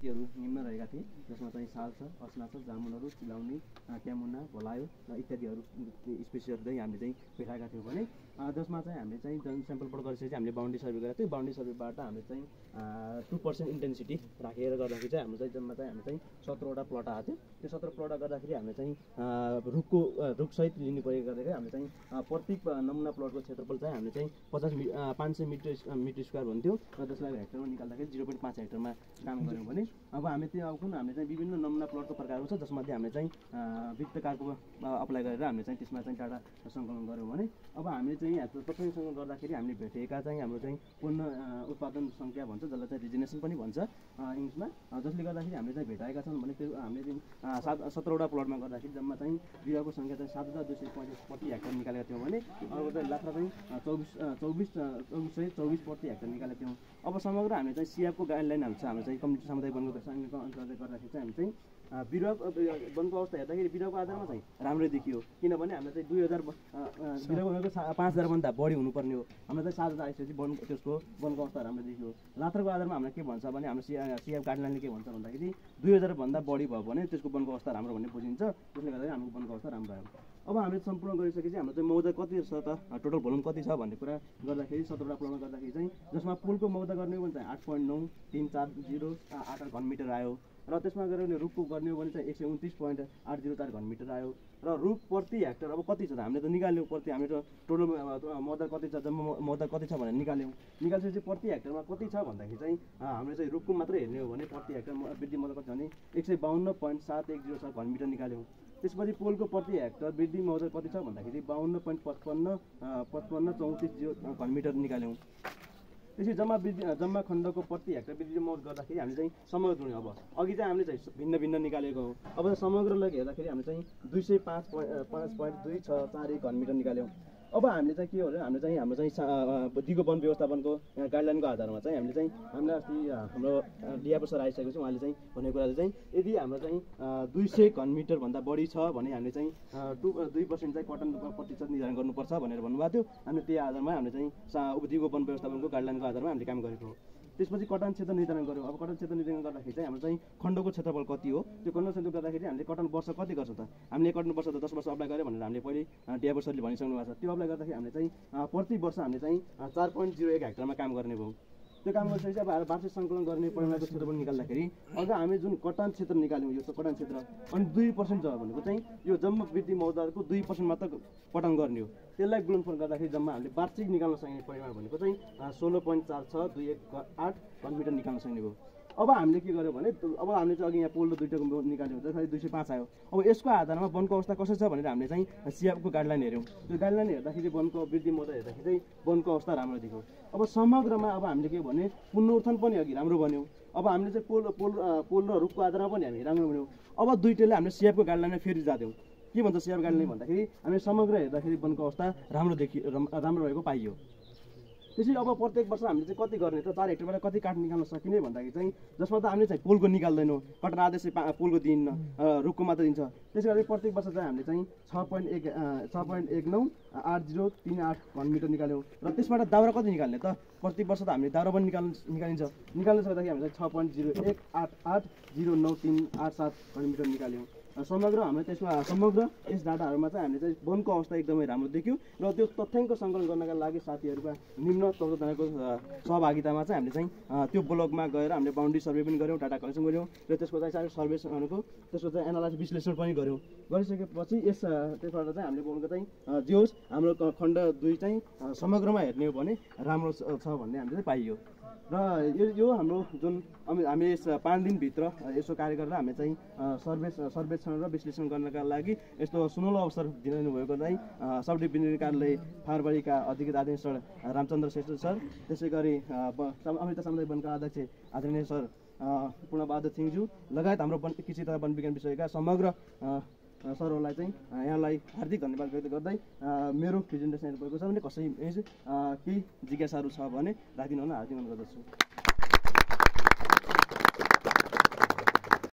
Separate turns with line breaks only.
हरू निम्न रहेका थिए, जसमा चाहिँ साल छ, अस्ना छ, जामुनहरू, चिलाउने, क्यामुना, भलायो इत्यादिहरू स्पेसिसहरू चाहिँ हामीले चाहिँ भेटाएका थियौँ भने जसमा चाहिँ हामीले चाहिँ स्याम्पलबाट गरिसकेपछि हामीले बाउन्ड्री सर्भे गरेका थियौँ। बाउन्ड्री सर्भेबाट हामीले चाहिँ 2% इन्टेन्सिटी राखेर गर्दाखेरि चाहिँ हाम्रो चाहिँ जम्मा चाहिँ हामी चाहिँ 17वटा प्लट आएको थियो। त्यो 17 प्लट गर्दाखेरि हामीले चाहिँ रुखसहित लिनु परेको गर्दाखेरि हामीले चाहिँ प्रत्येक नमुना प्लटको क्षेत्रफल चाहिँ हामीले चाहिँ 500 मिटर स्क्वायर भन्थ्यो, जसलाई हेक्टरमा निकाल्दाखेरि 0.5 हेक्टरमा काम गऱ्यौँ भने अब हामी त्यो अब कुन हामीले चाहिँ विभिन्न नमुना प्लटको प्रकारहरू छ, जसमध्ये हामीले चाहिँ वृत्तकारको अप्लाई गरेर हामीले चाहिँ त्यसमा चाहिँ डाटा सङ्कलन गऱ्यौँ भने अब हामीले चाहिँ तपाईँसँग गर्दाखेरि हामीले भेटेका चाहिँ हाम्रो चाहिँ पूर्ण उत्पादन सङ्ख्या भन्छ, जसलाई चाहिँ रिजिनेसन पनि भन्छ इङ्ग्लिसमा, जसले गर्दाखेरि हामीले चाहिँ भेटाएका छन् भने त्यो हामीले चाहिँ 17वटा प्लटमा गर्दाखेरि जम्मा चाहिँ बिरुवाको सङ्ख्या चाहिँ 7235 प्रति हेक्टर निकालेका थियौँ भने अर्को चाहिँ लात्रा चाहिँ 2424 प्रति हेक्टर निकालेका थियौँ। अब समग्र हामीले चाहिँ सिएफको गाइडलाइनहरू छ, हाम्रो चाहिँ कम्युनिटी सामुदायिक वनको सङ्घको अन्तर्गत गर्दाखेरि चाहिँ हामी चाहिँ बिरुवा वनको अवस्था हेर्दाखेरि बिरुवाको आधारमा चाहिँ राम्रै देखियो, किनभने हामीलाई चाहिँ 2000 बिरुवाको 5000भन्दा बढी हुनुपर्ने हो। हामीलाई चाहिँ 7000 आइसकेपछि त्यसको वनको अवस्था राम्रो देखियो। लात्रको आधारमा हामीलाई के भन्छ भने हाम्रो सिएफ गाइडलाइनले के भन्छ भन्दाखेरि 2000भन्दा बढी भयो भने त्यसको वनको अवस्था राम्रो भन्ने बुझिन्छ, त्यसले गर्दाखेरि हाम्रो वनको अवस्था राम्रो आयो। अब हामीले सम्पूर्ण गरिसकेपछि हाम्रो चाहिँ मौजा कति छ त, टोटल भोल्युम कति छ भन्ने कुरा गर्दाखेरि 17वटा प्लटमा गर्दाखेरि चाहिँ जसमा पुलको मौजा गर्ने हो भने चाहिँ 8.934088 घनमिटर आयो, र त्यसमा गएर भने रुखको गर्ने हो भने चाहिँ 129.804 घनमिटर आयो। र रुख प्रति हेक्टर अब कति छ त हामीले त निकाल्यौँ, प्रति हामीले त टोटल मौजा कति छ, जम्मा मौजा कति छ भनेर निकाल्यौँ। निकालेपछि प्रति हेक्टरमा कति छ भन्दाखेरि चाहिँ हामीले चाहिँ रुखको मात्रै हेर्ने हो भने प्रति हेक्टर वृद्धि मौजा कति छ भने 152.7106 घनमिटर निकाल्यौँ। त्यसपछि पोलको प्रति हेक्टर वृद्धि मौजा कति छ भन्दाखेरि 52.5534 घनमिटर निकाल्यौँ। त्यसपछि जम्मा खण्डको प्रति हेक्टर वृद्धि मौजा गर्दाखेरि हामीले चाहिँ समग्र जोड्यौँ। अब अघि चाहिँ हामीले चाहिँ भिन्न भिन्न निकालेको हो, अब समग्रलाई हेर्दाखेरि हामीले चाहिँ 205.264 घनमिटर निकाल्यौँ। अब हामीले चाहिँ के हो भने हामीले चाहिँ हाम्रो चाहिँ दिगो वन व्यवस्थापनको गाइडलाइनको आधारमा चाहिँ हामीले चाहिँ हामीलाई अस्ति हाम्रो डिआरओ सर आइसकेपछि उहाँले चाहिँ भनेको कुराले चाहिँ यदि हाम्रो चाहिँ 200 घनमिटरभन्दा बढी छ भने हामीले चाहिँ 2% चाहिँ कटन प्रतिशत निर्धारण गर्नुपर्छ भनेर भन्नुभएको थियो। हामीले त्यही आधारमा हामीले चाहिँ दिगो वन व्यवस्थापनको गाइडलाइनको आधारमा हामीले काम गरेको हो। त्यसपछि कटन क्षेत्र निर्धारण गऱ्यौँ। अब कटन क्षेत्र निर्धारण गर्दाखेरि चाहिँ हाम्रो चाहिँ खण्डको क्षेत्रफल कति हो, त्यो खण्ड क्षेत्र गर्दाखेरि हामीले कटन वर्ष कति गर्छ त, हामीले कटन वर्ष त 10 वर्ष अप्लाई गऱ्यो भनेर हामीले पहिले डिआरओ सरले भनिसक्नु भएको छ। त्यो अप्लाई गर्दाखेरि हामीले चाहिँ प्रति वर्ष हामीले चाहिँ 4.01 हेक्टरमा काम गर्ने भयो। त्यो काम गरिसकेपछि अब वार्षिक सङ्कलन गर्ने परिमाणको क्षेत्रफल निकाल्दाखेरि अझ हामी जुन कटन क्षेत्र निकाल्यौँ, यो कटन क्षेत्र अनि 2% जग्गा भनेको चाहिँ यो जम्मा वृद्धि मौजाको 2% मात्र कटन गर्ने हो। त्यसलाई गुणनफल गर्दाखेरि जम्मा हामीले वार्षिक निकाल्न सक्ने परिमाण भनेको चाहिँ 16.46218 घनमिटर निकाल्न सक्ने भयो। अब हामीले के गर्यो भने अब हामीले चाहिँ अघि यहाँ पोल र दुईटाको निकाल्यो भने 205 आयो। अब यसको आधारमा वनको अवस्था कसो छ भनेर हामीले चाहिँ सिएफको गाइडलाइन हेऱ्यौँ। त्यो गाइडलाइन हेर्दाखेरि वनको वृद्धि मौजा हेर्दाखेरि चाहिँ वनको अवस्था राम्रो देख्यो। अब समग्रमा अब हामीले के भने पुनरुत्थान पनि अघि राम्रो बन्यो। अब हामीले चाहिँ पोल र रुखको आधारमा पनि हामी राम्रो बन्यौँ। अब दुईटैले हामीले सिएफको गाइडलाइनमा फेरि जाँदैछौँ। के भन्छ सिएफ गाइडलाइन भन्दाखेरि हामीले समग्र हेर्दाखेरि वनको अवस्था राम्रो रहेको पाइयो। त्यसैले अब प्रत्येक वर्ष हामीले चाहिँ कति गर्ने त, 4 हेक्टरबाट कति काठ निकाल्न सकिने भन्दाखेरि चाहिँ जसमा त हामीले चाहिँ पोलको निकाल्दैनौँ, कटन आदेश पोलको दिन्न, रुखको मात्र दिन्छ। त्यसै गरी प्रत्येक वर्ष चाहिँ हामीले चाहिँ 6.198038 घनमिटर निकाल्यौँ। र त्यसबाट दाउरा कति निकाल्ने त, प्रत्येक वर्ष त हामीले दाउरा पनि निकालिन्छ सक्दाखेरि हामीले 6.018809387 घनमिटर निकाल्यौँ। समग्र हामीले त्यसमा समग्र यस डाटाहरूमा चाहिँ हामीले चाहिँ वनको अवस्था एकदमै राम्रो देख्यौँ। र त्यो तथ्याङ्क सङ्कलन गर्नका लागि साथीहरूका निम्न 14जनाको सहभागितामा चाहिँ हामीले चाहिँ त्यो ब्लकमा गएर हामीले बाउन्ड्री सर्वे पनि गऱ्यौँ, डाटा कलेक्सन गऱ्यौँ, र त्यसको चाहिँ सर्वेहरूको त्यसको चाहिँ एनालाइसिस विश्लेषण पनि गऱ्यौँ। गरिसकेपछि त्यसबाट चाहिँ हामीले वनको चाहिँ जे होस् हाम्रो खण्ड 2 चाहिँ समग्रमा हेर्ने हो भने राम्रो छ भन्ने हामीले चाहिँ पाइयो। र यो हाम्रो जुन हामी यस 5 दिनभित्र यसो कार्य गरेर हामी चाहिँ सर्वेक्षण र विश्लेषण गर्नका लागि यस्तो सुनौलो अवसर दिनुभएको चाहिँ सब डिभिजनल कार्यालय फारबारीका अधिकृत आदरणीय सर रामचन्द्र श्रेष्ठ सर, त्यसै गरी अमृत सामुदायिक वनका अध्यक्ष आदरणीय सर पूर्णबहादुर सिंहज्यू लगायत हाम्रो कृषि तथा वन विज्ञान विषयका समग्र सरहरूलाई चाहिँ यहाँलाई हार्दिक धन्यवाद व्यक्त गर्दै मेरो प्रेजेन्टेसन भएको छ भने कसै केही जिज्ञासाहरू छ भने राखिदिनु हुन हार्दिक अनुरोध गर्दछु।